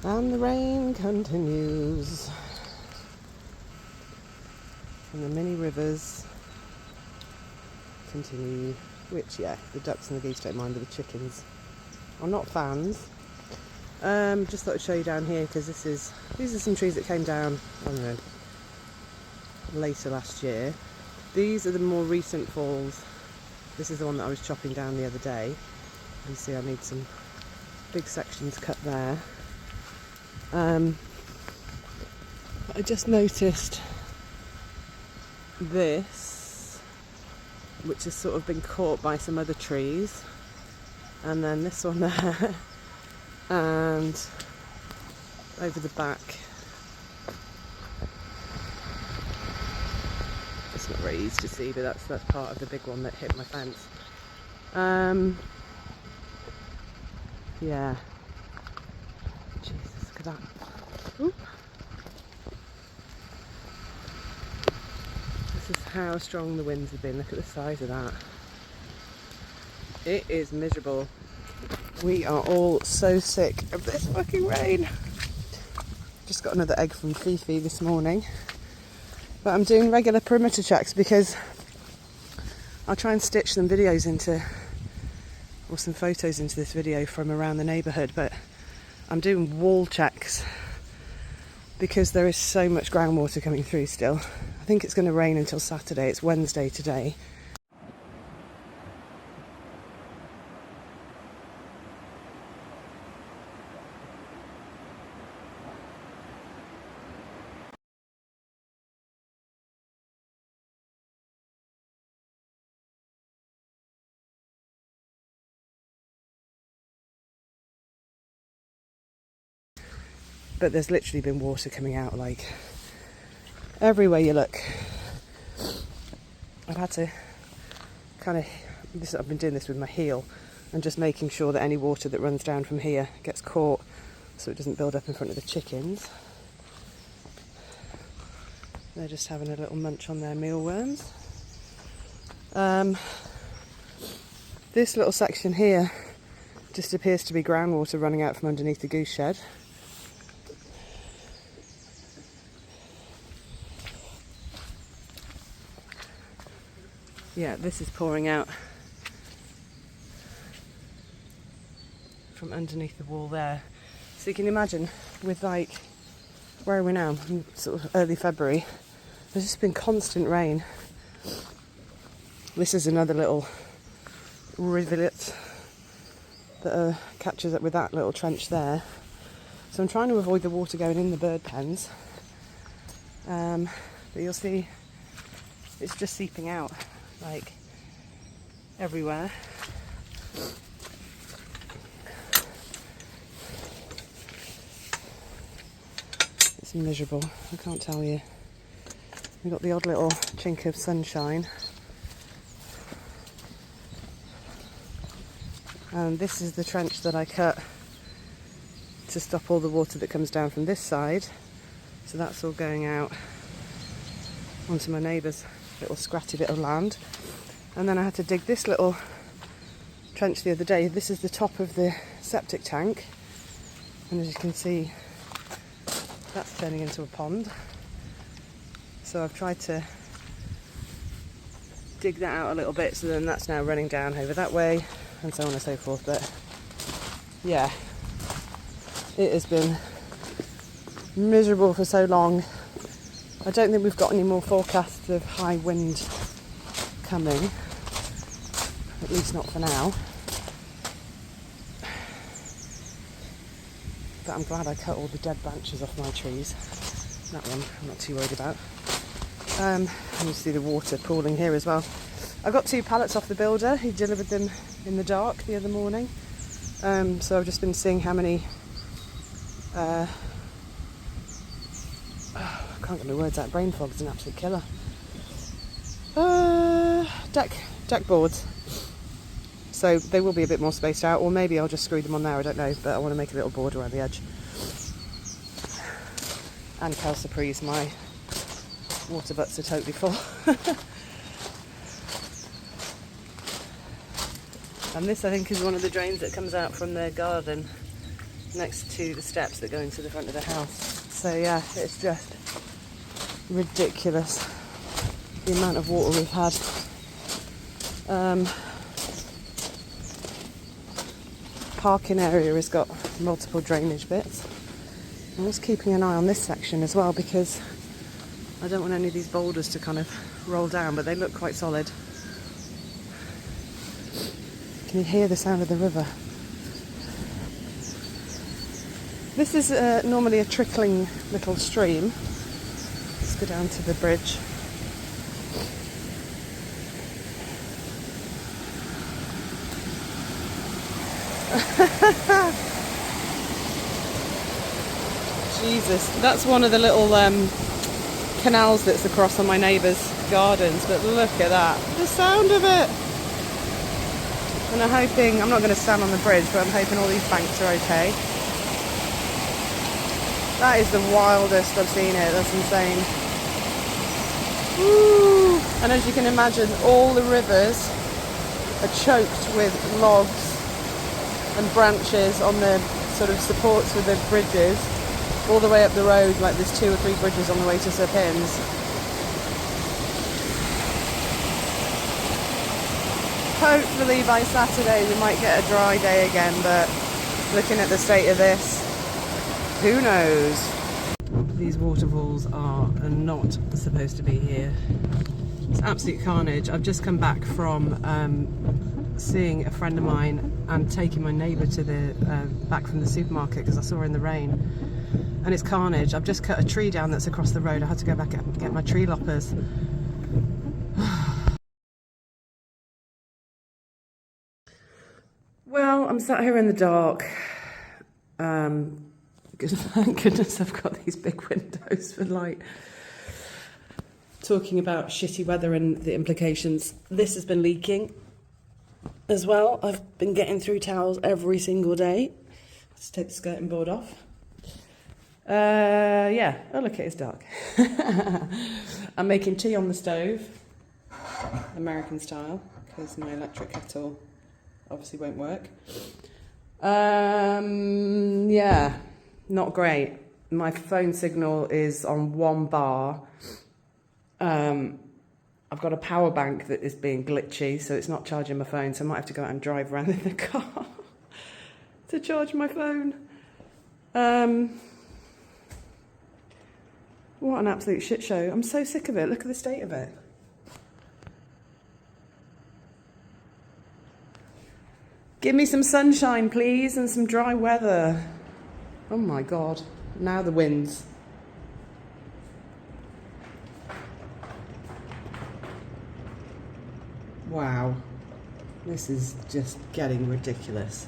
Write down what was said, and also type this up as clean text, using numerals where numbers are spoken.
And the rain continues. And the mini rivers continue. Which, yeah, the ducks and the geese don't mind, but the chickens are not fans. Just thought I'd show you down here because these are some trees that came down, I don't know, later last year. These are the more recent falls. This is the one that I was chopping down the other day. You see I need some big sections cut there. I just noticed this, which has sort of been caught by some other trees, and then this one there, and over the back. It's not very easy to see, but that's part of the big one that hit my fence. Yeah. Jesus, look at that. Oop. This is how strong the winds have been. Look at the size of that. It is miserable. We are all so sick of this fucking rain. Just got another egg from Fifi this morning. But I'm doing regular perimeter checks because I'll try and stitch some videos into, or some photos into this video from around the neighbourhood, but I'm doing wall checks because there is so much groundwater coming through still. I think it's going to rain until Saturday. It's Wednesday today. But there's literally been water coming out like everywhere you look. I've had to I've been doing this with my heel and just making sure that any water that runs down from here gets caught so it doesn't build up in front of the chickens. They're just having a little munch on their mealworms. This little section here just appears to be groundwater running out from underneath the goose shed. Yeah, this is pouring out from underneath the wall there. So you can imagine with like, where are we now? Sort of early February. There's just been constant rain. This is another little rivulet that catches up with that little trench there. So I'm trying to avoid the water going in the bird pens. But you'll see it's just seeping out like everywhere. It's miserable, I can't tell you. We've got the odd little chink of sunshine. And this is the trench that I cut to stop all the water that comes down from this side. So that's all going out onto my neighbour's little scratty bit of land. And then I had to dig this little trench the other day. This is the top of the septic tank, and as you can see that's turning into a pond. So I've tried to dig that out a little bit, so then that's now running down over that way and so on and so forth. But yeah, it has been miserable for so long. I don't think we've got any more forecasts of high wind coming, at least not for now. But I'm glad I cut all the dead branches off my trees. That one I'm not too worried about. And you see the water pooling here as well. I got 2 pallets off the builder. He delivered them in the dark the other morning. So I've just been seeing how many I can't get my words out. Brain fog's an absolute killer. Deck boards. So they will be a bit more spaced out, or maybe I'll just screw them on there, I don't know, but I want to make a little border around the edge. And Calciprese, my water butts are totally full. And this, I think, is one of the drains that comes out from their garden. next to the steps that go into the front of the house. So yeah, it's just ridiculous the amount of water we've had. Parking area has got multiple drainage bits. I'm just keeping an eye on this section as well because I don't want any of these boulders to kind of roll down, but they look quite solid. Can you hear the sound of the river? This is normally a trickling little stream. Let's go down to the bridge. Jesus, that's one of the little canals that's across on my neighbour's gardens, but look at that, the sound of it. And I'm not going to stand on the bridge, but I'm hoping all these banks are okay. That is the wildest I've seen it, that's insane. Woo. And as you can imagine, all the rivers are choked with logs and branches on the sort of supports for the bridges. All the way up the road, like there's 2 or 3 bridges on the way to Sir Pinn's. Hopefully by Saturday we might get a dry day again, but looking at the state of this, who knows? These waterfalls are not supposed to be here. It's absolute carnage. I've just come back from seeing a friend of mine and taking my neighbour to the back from the supermarket because I saw her in the rain. And it's carnage. I've just cut a tree down that's across the road. I had to go back and get my tree loppers. Well, I'm sat here in the dark. Thank goodness I've got these big windows for light. Talking about shitty weather and the implications. This has been leaking as well. I've been getting through towels every single day. Let's take the skirting board off. Yeah, oh look, it is dark. I'm making tea on the stove, American style, because my electric kettle obviously won't work. Yeah, not great. My phone signal is on 1 bar. I've got a power bank that is being glitchy, so it's not charging my phone, so I might have to go out and drive around in the car to charge my phone. What an absolute shit show. I'm so sick of it. Look at the state of it. Give me some sunshine, please, and some dry weather. Oh my God. Now the winds. Wow. This is just getting ridiculous.